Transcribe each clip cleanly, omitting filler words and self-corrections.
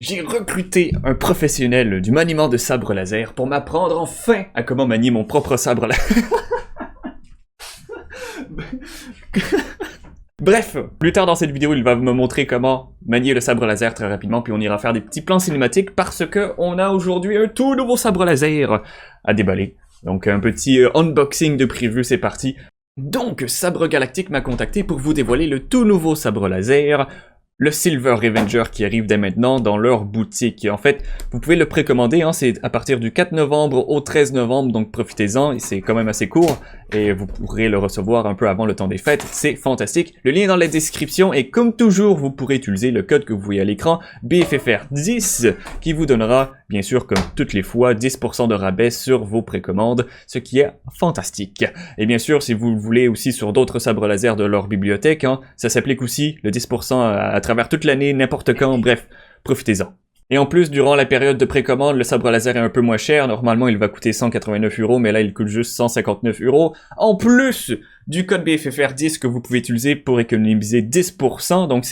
J'ai recruté un professionnel du maniement de sabre laser pour m'apprendre enfin à comment manier mon propre sabre laser. Bref, plus tard dans cette vidéo, il va me montrer comment manier le sabre laser très rapidement, puis on ira faire des petits plans cinématiques parce que on a aujourd'hui un tout nouveau sabre laser à déballer. Donc un petit unboxing de prévu, c'est parti. Donc, Sabre Galactique m'a contacté pour vous dévoiler le tout nouveau sabre laser, le Silver Revenger qui arrive dès maintenant dans leur boutique. En fait, vous pouvez le précommander, hein, c'est à partir du 4 novembre au 13 novembre, donc profitez-en, et c'est quand même assez court, et vous pourrez le recevoir un peu avant le temps des fêtes, c'est fantastique. Le lien est dans la description, et comme toujours, vous pourrez utiliser le code que vous voyez à l'écran, BFFR10, qui vous donnera, bien sûr, comme toutes les fois, 10% de rabais sur vos précommandes, ce qui est fantastique. Et bien sûr, si vous le voulez aussi sur d'autres sabres laser de leur bibliothèque, hein, ça s'applique aussi, le 10% à travers toute l'année, n'importe quand, bref, profitez-en. Et en plus, durant la période de précommande, le sabre laser est un peu moins cher. Normalement, il va coûter 189€, mais là, il coûte juste 159€. En plus du code BFFR10 que vous pouvez utiliser pour économiser 10%. Donc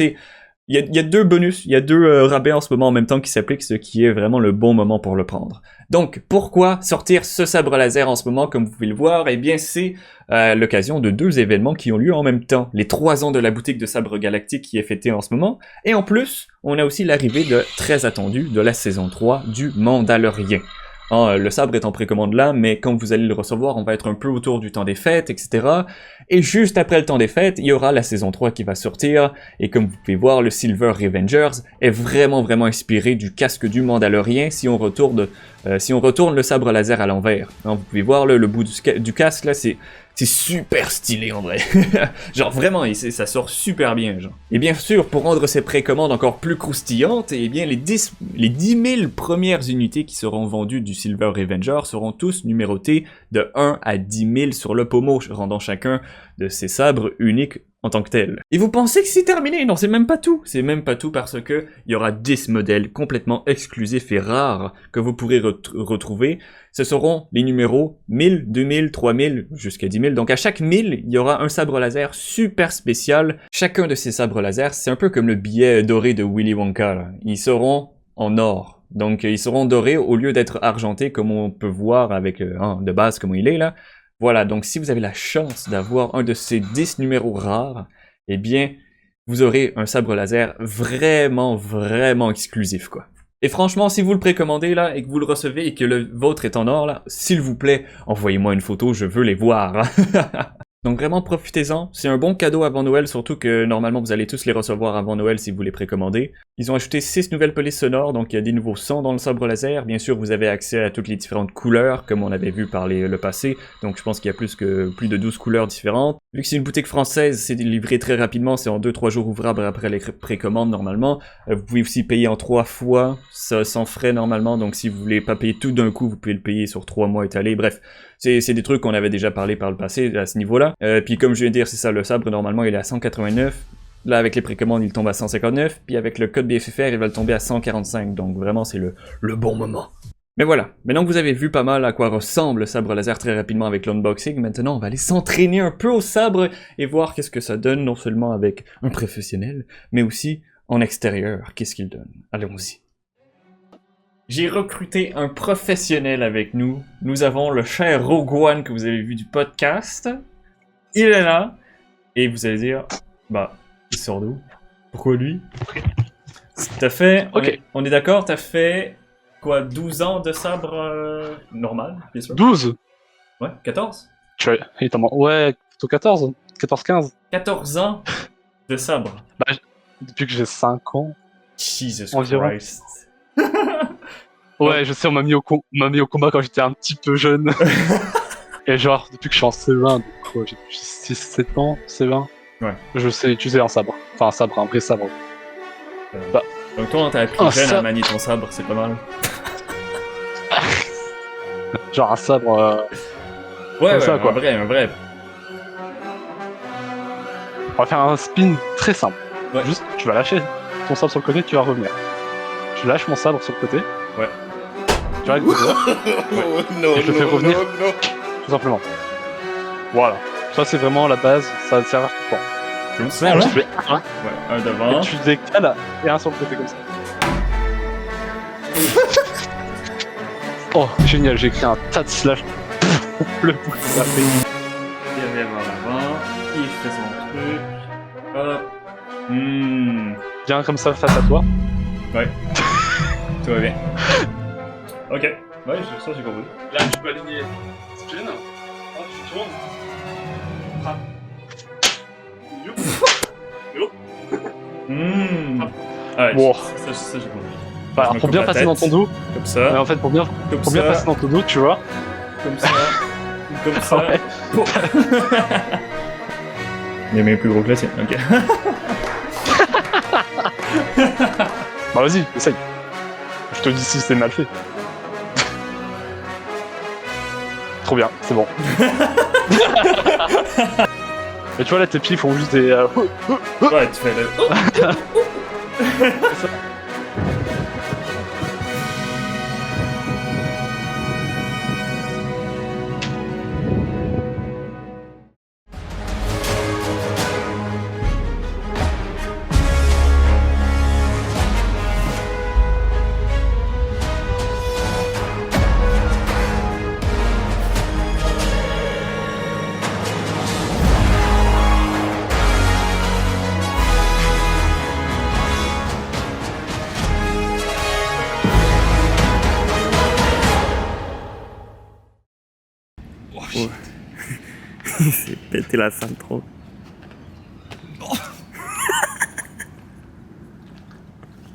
il y a deux bonus, il y a deux rabais en ce moment en même temps qui s'appliquent, ce qui est vraiment le bon moment pour le prendre. Donc, pourquoi sortir ce sabre laser en ce moment, comme vous pouvez le voir? Eh bien, c'est l'occasion de deux événements qui ont lieu en même temps. Les 3 ans de la boutique de Sabre Galactique qui est fêtée en ce moment, et en plus, on a aussi l'arrivée de très attendu de la saison 3 du Mandalorian. Le sabre est en précommande là, mais quand vous allez le recevoir, on va être un peu autour du temps des fêtes, etc. Et juste après le temps des fêtes, il y aura la saison 3 qui va sortir, et comme vous pouvez voir, le Silver Revengers est vraiment inspiré du casque du Mandalorian si on retourne le sabre laser à l'envers. Vous pouvez voir le bout du casque là, c'est super stylé en vrai. Genre vraiment, ça sort super bien, genre. Et bien sûr, pour rendre ces précommandes encore plus croustillantes, eh bien les 10 000 premières unités qui seront vendues du Silver Revenger seront tous numérotées de 1 à 10 000 sur le pommeau, rendant chacun de ces sabres uniques en tant que tel. Et vous pensez que c'est terminé? Non, c'est même pas tout. C'est même pas tout parce que il y aura 10 modèles complètement exclusifs et rares que vous pourrez retrouver. Ce seront les numéros 1000, 2000, 3000, jusqu'à 10 000. Donc à chaque 1000, il y aura un sabre laser super spécial. Chacun de ces sabres laser, c'est un peu comme le billet doré de Willy Wonka, là. Ils seront en or. Donc ils seront dorés au lieu d'être argentés comme on peut voir avec de base comme il est là. Voilà, donc si vous avez la chance d'avoir un de ces 10 numéros rares, eh bien, vous aurez un sabre laser vraiment exclusif, quoi. Et franchement, si vous le précommandez, là, et que vous le recevez, et que le vôtre est en or, là, s'il vous plaît, envoyez-moi une photo, je veux les voir. Donc vraiment, profitez-en. C'est un bon cadeau avant Noël, surtout que normalement, vous allez tous les recevoir avant Noël si vous les précommandez. Ils ont ajouté 6 nouvelles polices sonores, donc il y a des nouveaux sons dans le sabre laser. Bien sûr, vous avez accès à toutes les différentes couleurs, comme on avait vu par le passé. Donc je pense qu'il y a plus de 12 couleurs différentes. Vu que c'est une boutique française, c'est livré très rapidement, c'est en 2-3 jours ouvrables après les précommandes normalement. Vous pouvez aussi payer en 3 fois, ça sans frais normalement, donc si vous voulez pas payer tout d'un coup, vous pouvez le payer sur 3 mois étalés. Bref, c'est des trucs qu'on avait déjà parlé par le passé à ce niveau-là. Puis comme je viens de dire, c'est ça, le sabre normalement il est à 189. Là, avec les précommandes, il tombe à 159, puis avec le code BFFR, il va le tomber à 145, donc vraiment, c'est le bon moment. Mais voilà, maintenant que vous avez vu pas mal à quoi ressemble le sabre laser très rapidement avec l'unboxing, maintenant on va aller s'entraîner un peu au sabre et voir qu'est-ce que ça donne, non seulement avec un professionnel, mais aussi en extérieur, qu'est-ce qu'il donne. Allons-y. J'ai recruté un professionnel avec nous. Nous avons le cher Rogue One que vous avez vu du podcast. Il est là, et vous allez dire, bah... il sort d'où? Pourquoi lui? T'as fait... Ok. On est d'accord, t'as fait... quoi, 12 ans de sabre normal, bien sûr? 12. Ouais, 14? Ouais, plutôt 14. 14-15. 14 ans de sabre. Bah, depuis que j'ai 5 ans. Jesus Environ. Christ. Ouais, je sais, on m'a mis au combat quand j'étais un petit peu jeune. Et genre, depuis que je suis en C20, donc quoi, j'ai 6-7 ans, C20. Ouais. Je sais utiliser un sabre. Enfin, un vrai sabre. Bah. Donc toi, t'as appris jeune à manier ton sabre, c'est pas mal. Genre un sabre... Ouais, ça, quoi. un vrai. On va faire un spin très simple. Ouais. Juste, tu vas lâcher ton sabre sur le côté, tu vas revenir. Je lâche mon sabre sur le côté. Ouais. Tu vois, et je le fais revenir. Tout simplement. Voilà. Ça, c'est vraiment la base, ça sert à tout le temps. Comme ça, Tu fais un, ouais, un devant. et tu décales et un sur le côté comme ça. Oh, génial, j'ai écrit un tas de slash. Le bouton d'après. Il revient vers l'avant, il fait son truc. Hop. Viens comme ça face à toi. Ouais. Tout va bien. Ok. Ouais, ça j'ai compris. Là, tu peux aligner spin. Oh, tu tournes. Frappe. Youp. Youp. Ouais, Wow. ça j'ai compris. Bah, alors, pour bien passer dans ton dos, Comme ça. en fait, pour bien Comme passer dans ton dos, tu vois. Comme ça. Comme ça. Ouais. Oh. Il est même plus gros que la tienne, ok. Bah, vas-y, essaye. Je te dis si c'est mal fait. Trop bien, c'est bon. Et tu vois là, tes pieds font juste des. Ouais, tu fais le. C'est ça. Il s'est pété la salle trop.